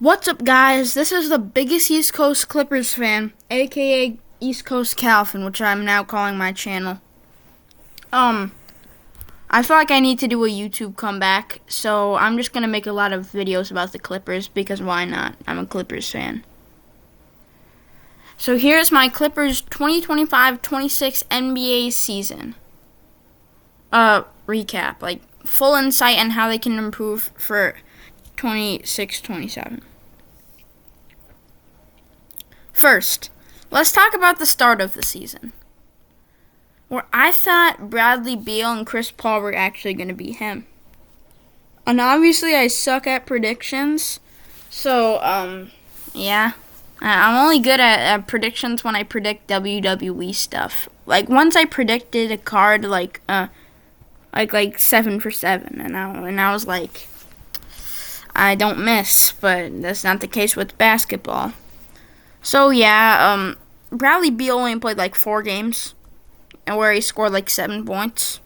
What's up, guys? This is the biggest East Coast Clippers fan, aka East Coast Calvin, which I'm now calling my channel. I feel like I need to do a YouTube comeback, so I'm just gonna make a lot of videos about the Clippers because why not? I'm a Clippers fan. So here's my Clippers 2025-26 NBA season. Recap, like full insight on how they can improve for 26-27. First, let's talk about the start of the season, where I thought Bradley Beal and Chris Paul were actually going to be him. And obviously I suck at predictions, so, yeah. I'm only good at predictions when I predict WWE stuff. Like, once I predicted a card, like 7 for 7, and I was like, I don't miss, but that's not the case with basketball. So, yeah, Bradley Beal only played like 4 games, and where he scored like 7 points.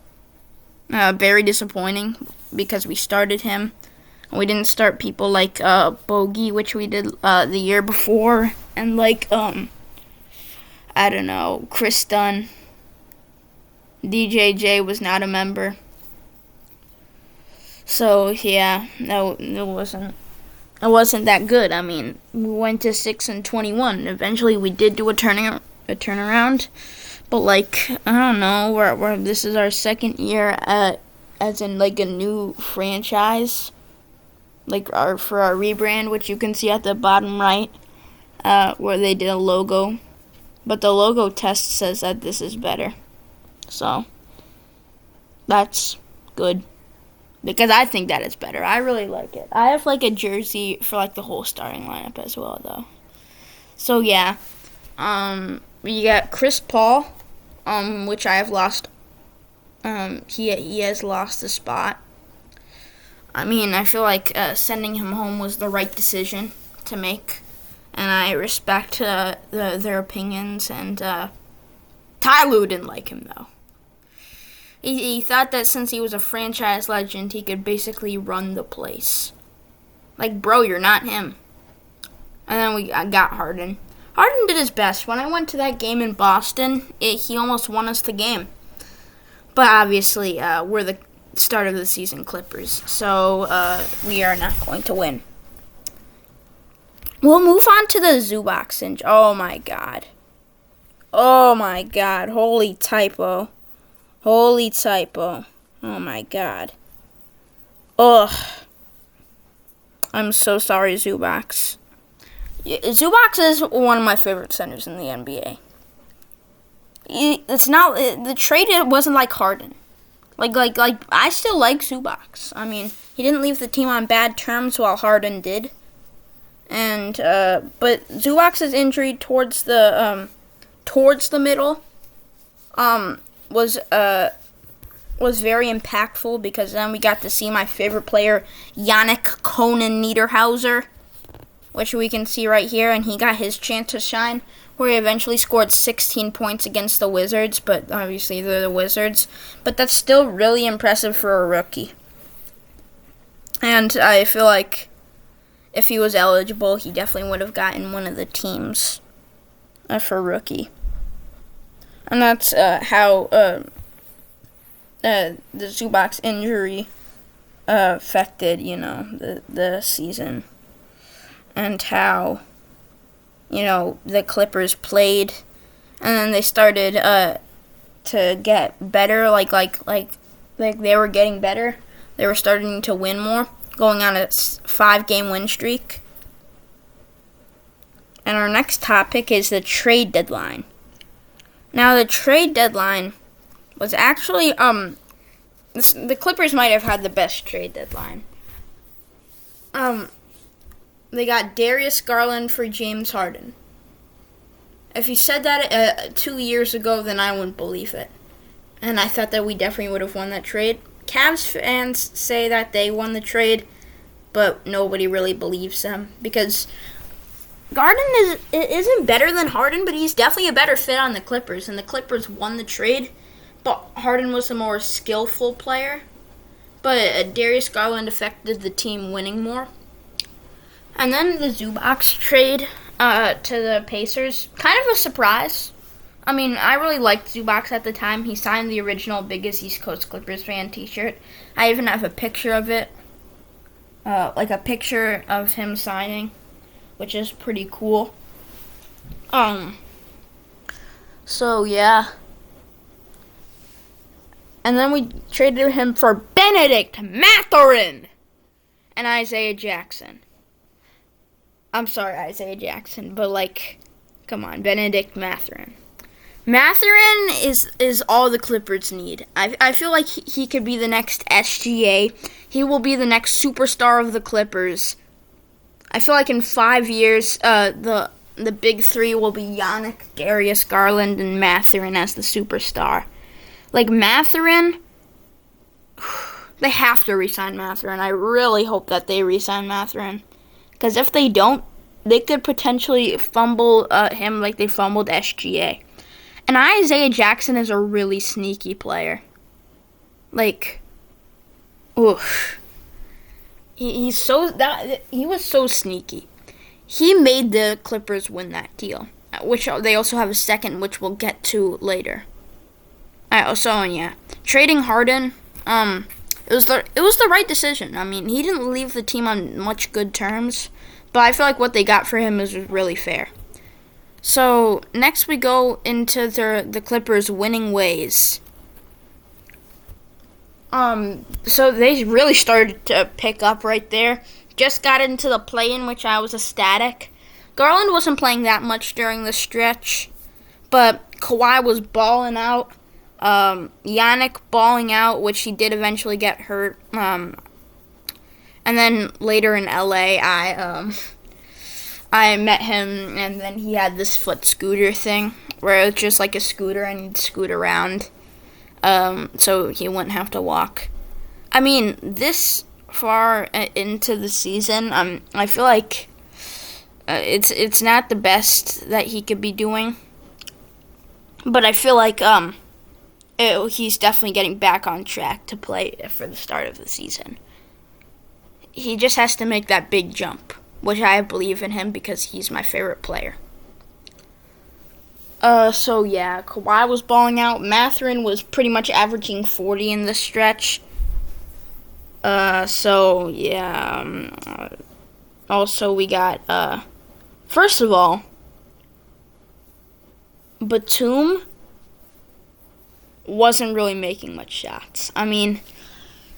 Very disappointing, because we started him. We didn't start people like Bogey, which we did the year before, and like, I don't know, Chris Dunn. DJJ was not a member. So, yeah, no, it wasn't that good. I mean, we went to 6-21. Eventually, we did do a turnaround, but like, I don't know. We're this is our second year as in like a new franchise, like for our rebrand, which you can see at the bottom right, where they did a logo, but the logo test says that this is better, so that's good. Because I think that it's better. I really like it. I have like a jersey for like the whole starting lineup as well, though. So yeah, we got Chris Paul, which I have lost. He has lost the spot. I mean, I feel like sending him home was the right decision to make, and I respect their opinions. And Ty Lue didn't like him though. He thought that since he was a franchise legend, he could basically run the place. Like, bro, you're not him. And then I got Harden. Harden did his best. When I went to that game in Boston, he almost won us the game. But obviously, we're the start of the season Clippers, so we are not going to win. We'll move on to the Zubac injury. Oh, my God. Oh, my God. Holy typo. Holy typo. Oh my God. Ugh. I'm so sorry, Zubac. Zubac is one of my favorite centers in the NBA. It's not the trade. It wasn't like Harden. Like I still like Zubac. I mean, he didn't leave the team on bad terms while Harden did. And but Zubac's injury towards the middle was very impactful, because then we got to see my favorite player, Yannick Conan Niederhauser, which we can see right here, and he got his chance to shine, where he eventually scored 16 points against the Wizards, but obviously they're the Wizards, but that's still really impressive for a rookie. And I feel like if he was eligible, he definitely would have gotten one of the teams for rookie. And that's how the Zubac injury affected, the season. And how, the Clippers played. And then they started to get better, like they were getting better. They were starting to win more, going on a 5-game win streak. And our next topic is the trade deadline. Now, the trade deadline was actually, the Clippers might have had the best trade deadline. They got Darius Garland for James Harden. If you said that 2 years ago, then I wouldn't believe it. And I thought that we definitely would have won that trade. Cavs fans say that they won the trade, but nobody really believes them, because Garland isn't better than Harden, but he's definitely a better fit on the Clippers, and the Clippers won the trade, but Harden was a more skillful player, but Darius Garland affected the team winning more. And then the Zubac trade to the Pacers, kind of a surprise. I mean, I really liked Zubac at the time. He signed the original Biggest East Coast Clippers fan t-shirt. I even have a picture of it. Like a picture of him signing, which is pretty cool. So yeah. And then we traded him for Benedict Mathurin and Isaiah Jackson. I'm sorry, Isaiah Jackson, but like, come on, Benedict Mathurin. Mathurin is all the Clippers need. I feel like he could be the next SGA. He will be the next superstar of the Clippers. I feel like in 5 years, the big three will be Giannis, Darius Garland, and Mathurin as the superstar. Like, Mathurin, they have to re-sign Mathurin. I really hope that they re-sign Mathurin. Because if they don't, they could potentially fumble him like they fumbled SGA. And Isaiah Jackson is a really sneaky player. Like, oof. He was so sneaky. He made the Clippers win that deal, which they also have a second, which we'll get to later. So yeah, trading Harden, it was the right decision. I mean, he didn't leave the team on much good terms, but I feel like what they got for him is really fair. So next we go into the Clippers' winning ways. So they really started to pick up right there. Just got into the play-in, which I was ecstatic. Garland wasn't playing that much during the stretch, but Kawhi was balling out. Giannis balling out, which he did eventually get hurt. And then later in LA, I met him, and then he had this foot scooter thing, where it was just like a scooter, and he'd scoot around, so he wouldn't have to walk. I mean, this far into the season, I feel like it's not the best that he could be doing, but I feel like he's definitely getting back on track to play for the start of the season. He just has to make that big jump, which I believe in him because he's my favorite player. So yeah, Kawhi was balling out. Mathurin was pretty much averaging 40 in the stretch. So yeah. Also, we got, first of all, Batum wasn't really making much shots. I mean,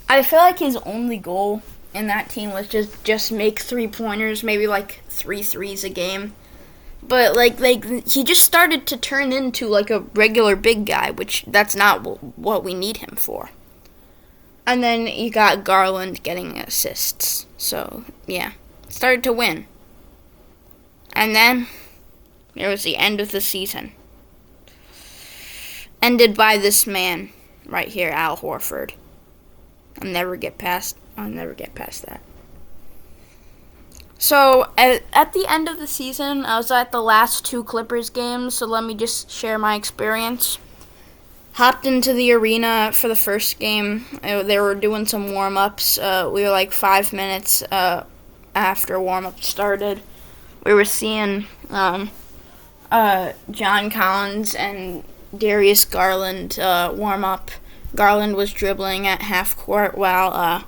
I feel like his only goal in that team was just make 3-pointers, maybe like 3 threes a game. But like he just started to turn into like a regular big guy, which that's not what we need him for. And then you got Garland getting assists. So, yeah, started to win. And then there was the end of the season. Ended by this man right here, Al Horford. I'll never get past that. So, at the end of the season, I was at the last 2 Clippers games, so let me just share my experience. Hopped into the arena for the first game. They were doing some warm-ups. We were like 5 minutes after warm-up started. We were seeing John Collins and Darius Garland warm up. Garland was dribbling at half court while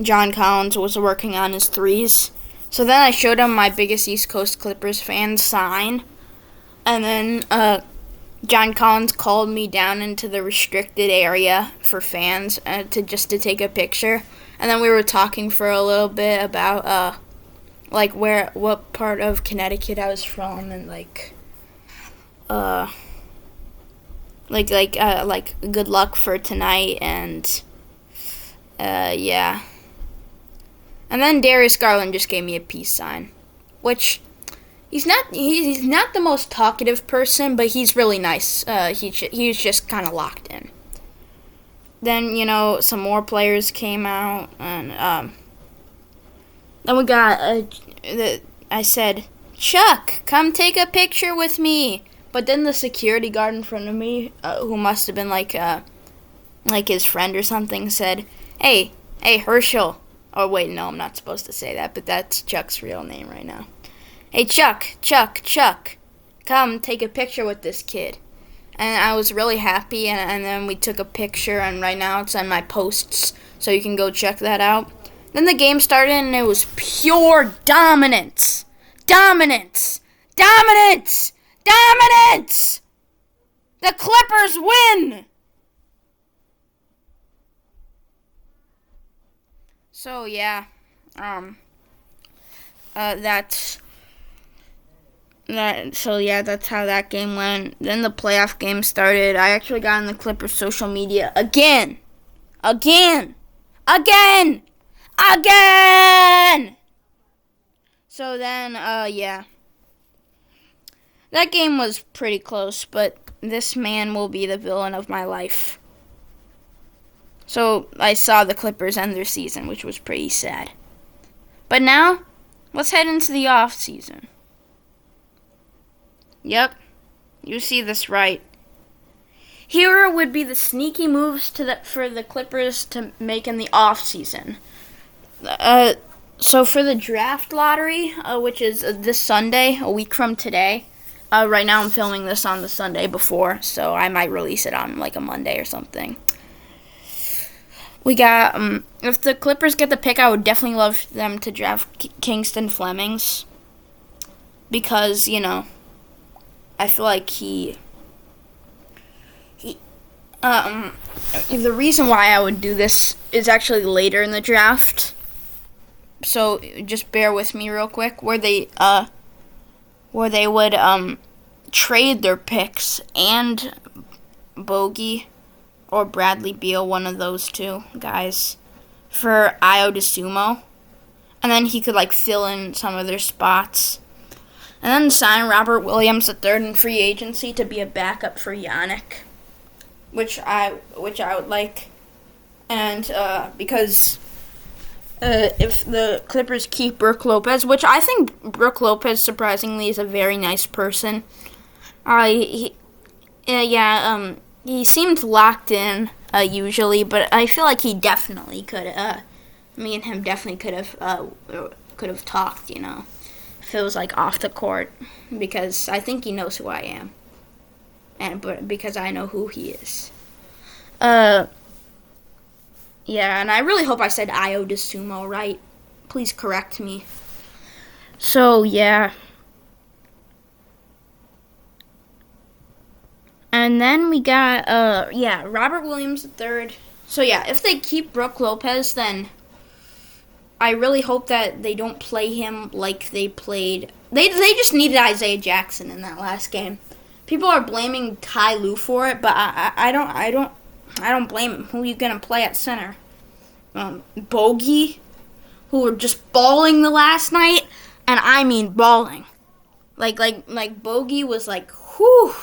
John Collins was working on his threes. So then I showed him my Biggest East Coast Clippers fan sign. And then John Collins called me down into the restricted area for fans to take a picture. And then we were talking for a little bit about what part of Connecticut I was from, and good luck for tonight, and yeah. And then Darius Garland just gave me a peace sign, which he's not the most talkative person, but he's really nice. He was just kind of locked in. Then, some more players came out, and then we got I said, "Chuck, come take a picture with me." But then the security guard in front of me, who must have been like his friend or something, said, Hey, Herschel, Oh, wait, no, I'm not supposed to say that, but that's Chuck's real name right now. Hey, Chuck, come take a picture with this kid. And I was really happy, and then we took a picture, and right now it's on my posts, so you can go check that out. Then the game started, and it was pure dominance. Dominance! The Clippers win! So, yeah, that's how that game went. Then the playoff game started. I actually got on the Clippers social media again. So then, that game was pretty close, but this man will be the villain of my life. So I saw the Clippers end their season, which was pretty sad. But now, let's head into the off season. Yep, you see this right. Here would be the sneaky moves for the Clippers to make in the off season. So for the draft lottery, which is this Sunday, a week from today. Right now I'm filming this on the Sunday before, so I might release it on like a Monday or something. We got, if the Clippers get the pick, I would definitely love them to draft Kingston Flemings. Because, I feel like the reason why I would do this is actually later in the draft. So, just bear with me real quick. Where they would, trade their picks and Bogey or Bradley Beal, one of those two guys, for Ayo DeSumo. And then he could, fill in some of their spots. And then sign Robert Williams III in free agency to be a backup for Yannick, which I would like. And because if the Clippers keep Brook Lopez, which I think Brook Lopez surprisingly is a very nice person. He seemed locked in usually, but I feel like he definitely could. Me and him definitely could have talked, if it was off the court, because I think he knows who I am, but because I know who he is. And I really hope I said Ayo DeSumo right. Please correct me. So yeah. And then we got, Robert Williams III. So, if they keep Brook Lopez, then I really hope that they don't play him like they played. They just needed Isaiah Jackson in that last game. People are blaming Ty Lue for it, but I don't blame him. Who are you gonna play at center? Bogey, who were just balling the last night, and I mean balling. Like Bogey was whew.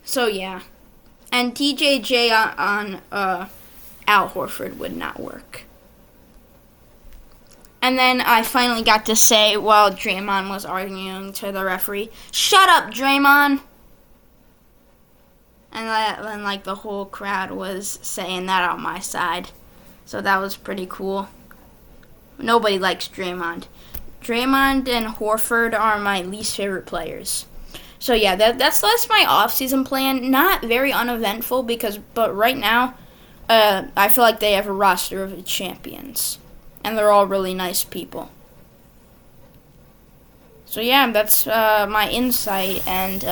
So, yeah. And TJJ on Al Horford would not work. And then I finally got to say, while Draymond was arguing to the referee, "Shut up, Draymond!" And then, the whole crowd was saying that on my side. So that was pretty cool. Nobody likes Draymond. Draymond and Horford are my least favorite players. So yeah, that's my off-season plan. Not very uneventful but right now, I feel like they have a roster of champions, and they're all really nice people. So yeah, that's my insight and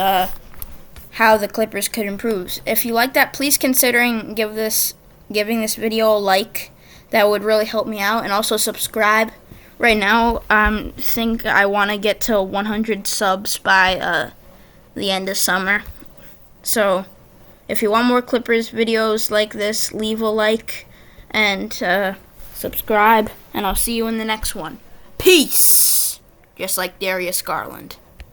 how the Clippers could improve. If you like that, please consider giving this video a like. That would really help me out, and also subscribe. Right now, I think I want to get to 100 subs by the end of summer. So if you want more Clippers videos like this, leave a like and subscribe, and I'll see you in the next one. Peace! Just like Darius Garland.